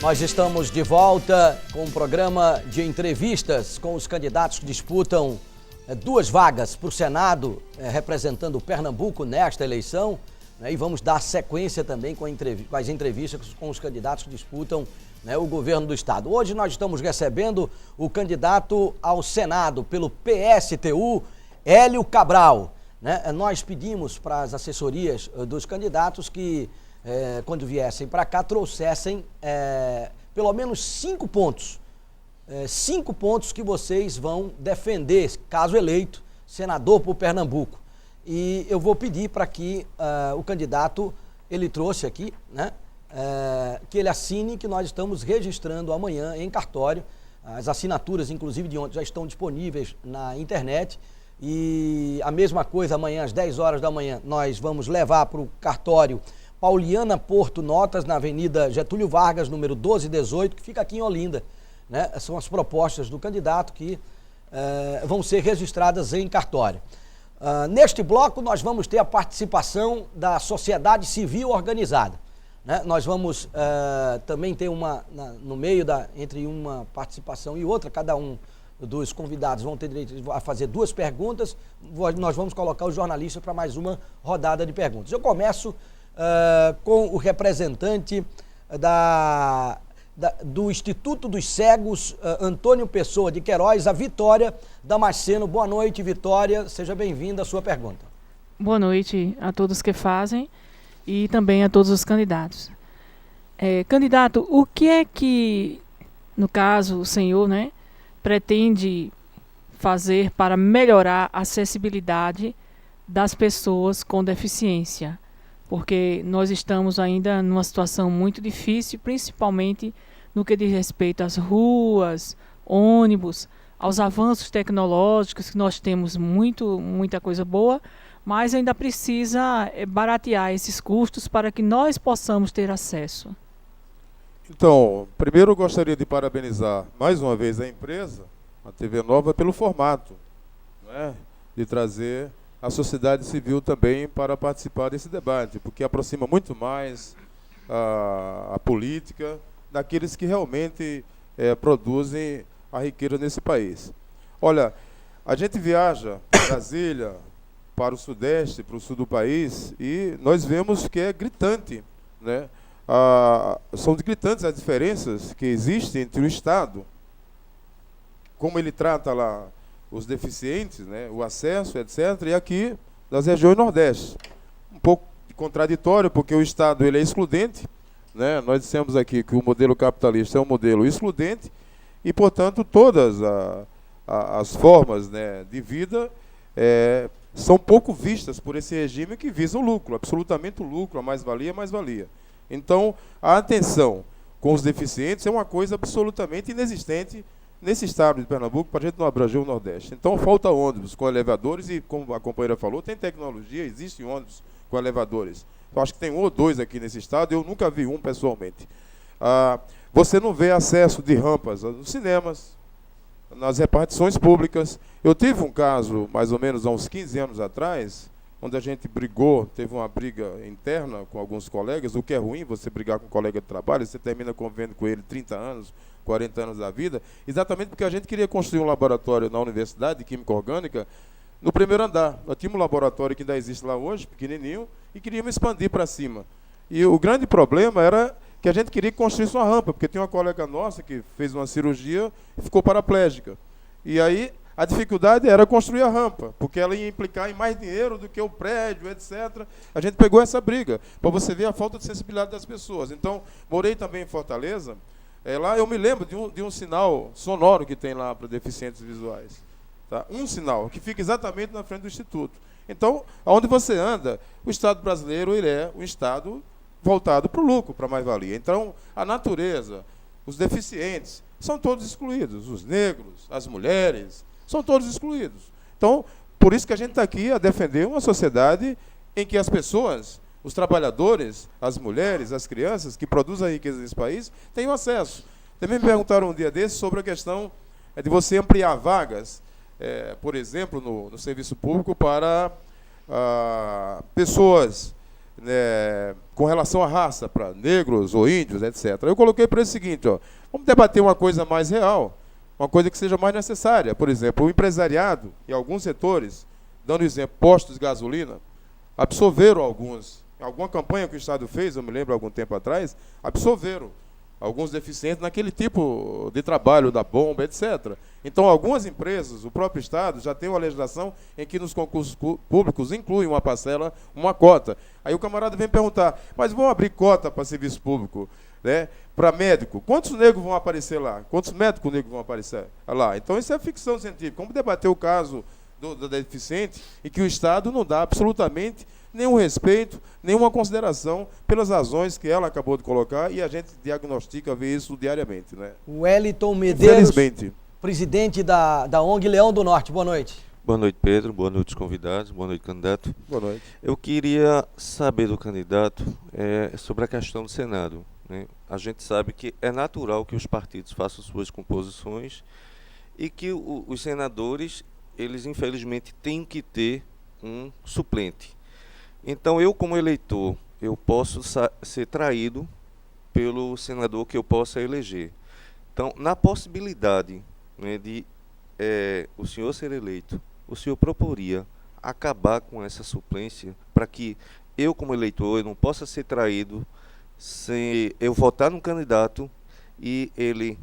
Nós estamos de volta com um programa de entrevistas com os candidatos que disputam duas vagas para o Senado, representando Pernambuco nesta eleição, e vamos dar sequência também com as entrevistas com os candidatos que disputam o governo do Estado. Hoje nós estamos recebendo o candidato ao Senado pelo PSTU, Hélio Cabral. Nós pedimos para as assessorias dos candidatos que, quando viessem para cá, trouxessem pelo menos 5 pontos. 5 pontos que vocês vão defender, caso eleito, senador por Pernambuco. E eu vou pedir para que o candidato, ele trouxe aqui, que ele assine, que nós estamos registrando amanhã em cartório. As assinaturas, inclusive de ontem, já estão disponíveis na internet. E a mesma coisa, amanhã às 10 horas da manhã, nós vamos levar para o cartório Pauliana Porto Notas, na Avenida Getúlio Vargas, número 1218, que fica aqui em Olinda. São as propostas do candidato que vão ser registradas em cartório. Neste bloco, nós vamos ter a participação da sociedade civil organizada. Nós vamos também ter no meio entre uma participação e outra, cada um dos convidados vão ter direito a fazer 2 perguntas. Nós vamos colocar os jornalistas para mais uma rodada de perguntas. Eu começo com o representante do Instituto dos Cegos, Antônio Pessoa de Queiroz, a Vitória Damasceno. Boa noite, Vitória. Seja bem-vinda à sua pergunta. Boa noite a todos que fazem e também a todos os candidatos. Candidato, o que é que, no caso, o senhor, pretende fazer para melhorar a acessibilidade das pessoas com deficiência? Porque nós estamos ainda numa situação muito difícil, principalmente no que diz respeito às ruas, ônibus, aos avanços tecnológicos, que nós temos muita coisa boa, mas ainda precisa baratear esses custos para que nós possamos ter acesso. Então, primeiro eu gostaria de parabenizar mais uma vez a empresa, a TV Nova, pelo formato, de trazer a sociedade civil também para participar desse debate, porque aproxima muito mais a política daqueles que realmente produzem a riqueza nesse país. Olha, a gente viaja para Brasília, para o Sudeste, para o Sul do país, e nós vemos que é gritante, são gritantes as diferenças que existem entre o Estado, como ele trata lá os deficientes, o acesso, etc., e aqui das regiões Nordeste. Um pouco contraditório, porque o Estado ele é excludente, nós dissemos aqui que o modelo capitalista é um modelo excludente, e, portanto, todas as formas de vida são pouco vistas por esse regime que visa o lucro, absolutamente o lucro, a mais-valia, mais-valia. Então, a atenção com os deficientes é uma coisa absolutamente inexistente nesse estado de Pernambuco, para a gente não abranger o Nordeste. Então, falta ônibus com elevadores e, como a companheira falou, tem tecnologia, existem ônibus com elevadores. Eu acho que tem 1 ou 2 aqui nesse estado, eu nunca vi um pessoalmente. Você não vê acesso de rampas nos cinemas, nas repartições públicas. Eu tive um caso, mais ou menos há uns 15 anos atrás, onde a gente brigou, teve uma briga interna com alguns colegas, o que é ruim, você brigar com um colega de trabalho, você termina convivendo com ele 30 anos, 40 anos da vida, exatamente porque a gente queria construir um laboratório na Universidade de Química Orgânica, no primeiro andar. Nós tínhamos um laboratório que ainda existe lá hoje, pequenininho, e queríamos expandir para cima. E o grande problema era que a gente queria construir uma rampa, porque tem uma colega nossa que fez uma cirurgia e ficou paraplégica. E aí a dificuldade era construir a rampa, porque ela ia implicar em mais dinheiro do que o prédio, etc. A gente pegou essa briga, para você ver a falta de sensibilidade das pessoas. Então, morei também em Fortaleza. Lá eu me lembro de um sinal sonoro que tem lá para deficientes visuais. Tá? Um sinal, que fica exatamente na frente do Instituto. Então, aonde você anda, o Estado brasileiro ele é um Estado voltado para o lucro, para a mais-valia. Então, a natureza, os deficientes, são todos excluídos. Os negros, as mulheres, são todos excluídos. Então, por isso que a gente está aqui a defender uma sociedade em que as pessoas, os trabalhadores, as mulheres, as crianças que produzem a riqueza desse país, tenham acesso. Também me perguntaram um dia desses sobre a questão de você ampliar vagas, por exemplo, no serviço público para pessoas com relação à raça, para negros ou índios, etc. Eu coloquei para o seguinte, ó, vamos debater uma coisa mais real, uma coisa que seja mais necessária. Por exemplo, o empresariado, em alguns setores, dando exemplo, postos de gasolina, absolveram alguns. Em alguma campanha que o Estado fez, eu me lembro, algum tempo atrás, absolveram alguns deficientes naquele tipo de trabalho, da bomba, etc. Então, algumas empresas, o próprio Estado, já tem uma legislação em que nos concursos públicos inclui uma parcela, uma cota. Aí o camarada vem perguntar, mas vão abrir cota para serviço público, né, para médico? Quantos negros vão aparecer lá? Quantos médicos negros vão aparecer lá? Então, isso é ficção científica. Vamos debater o caso do deficiente e que o Estado não dá absolutamente nenhum respeito, nenhuma consideração pelas razões que ela acabou de colocar e a gente diagnostica, vê isso diariamente, né? O Wellington Medeiros, Infelizmente. presidente da ONG Leão do Norte. Boa noite. Boa noite, Pedro. Boa noite, os convidados. Boa noite, candidato. Boa noite. Eu queria saber do candidato sobre a questão do Senado, né? A gente sabe que é natural que os partidos façam suas composições e que os senadores, eles infelizmente têm que ter um suplente. Então, eu como eleitor, eu posso ser traído pelo senador que eu possa eleger. Então, na possibilidade, né, de o senhor ser eleito, o senhor proporia acabar com essa suplência para que eu como eleitor eu não possa ser traído se eu votar num candidato e ele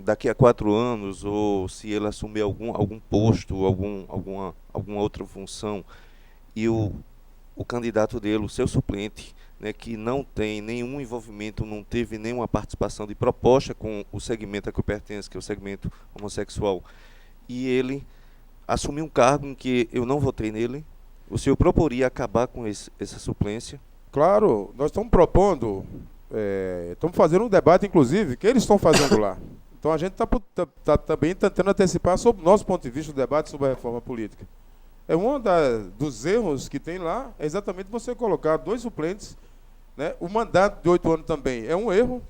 daqui a 4 anos, ou se ele assumir algum posto, alguma outra função, e o candidato dele, o seu suplente, né, que não tem nenhum envolvimento, não teve nenhuma participação de proposta com o segmento a que eu pertenço, que é o segmento homossexual, e ele assumiu um cargo em que eu não votei nele, o senhor proporia acabar com essa suplência? Claro, nós estamos propondo, estamos fazendo um debate, inclusive, que eles estão fazendo lá. Então a gente está também tentando antecipar sobre o nosso ponto de vista do debate sobre a reforma política. Dos erros que tem lá é exatamente você colocar 2 suplentes, né? O mandato de 8 anos também é um erro,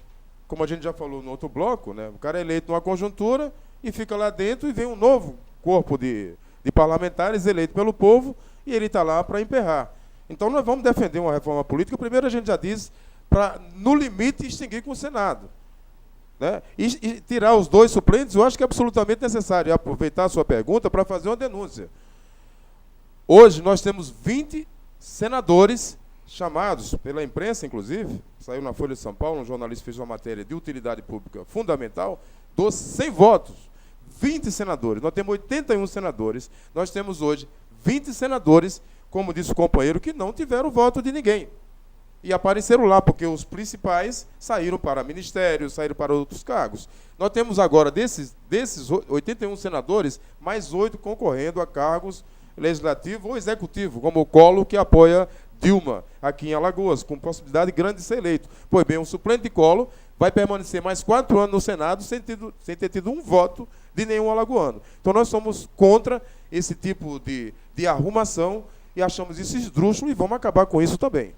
como a gente já falou no outro bloco, né? O cara é eleito numa conjuntura e fica lá dentro e vem um novo corpo de parlamentares eleito pelo povo e ele está lá para emperrar. Então nós vamos defender uma reforma política. Primeiro a gente já diz para, no limite, extinguir com o Senado, né? E tirar os 2 suplentes, eu acho que é absolutamente necessário. E aproveitar a sua pergunta para fazer uma denúncia. Hoje nós temos 20 senadores chamados pela imprensa, inclusive, saiu na Folha de São Paulo, um jornalista fez uma matéria de utilidade pública fundamental, dos 100 votos. 20 senadores. Nós temos 81 senadores. Nós temos hoje 20 senadores, como disse o companheiro, que não tiveram voto de ninguém. E apareceram lá, porque os principais saíram para ministérios, saíram para outros cargos. Nós temos agora, desses 81 senadores, mais 8 concorrendo a cargos legislativo ou executivo, como o Collor, que apoia Dilma, aqui em Alagoas, com possibilidade grande de ser eleito. Pois bem, o suplente de Collor vai permanecer mais 4 anos no Senado sem ter tido um voto de nenhum alagoano. Então nós somos contra esse tipo de arrumação e achamos isso esdrúxulo e vamos acabar com isso também.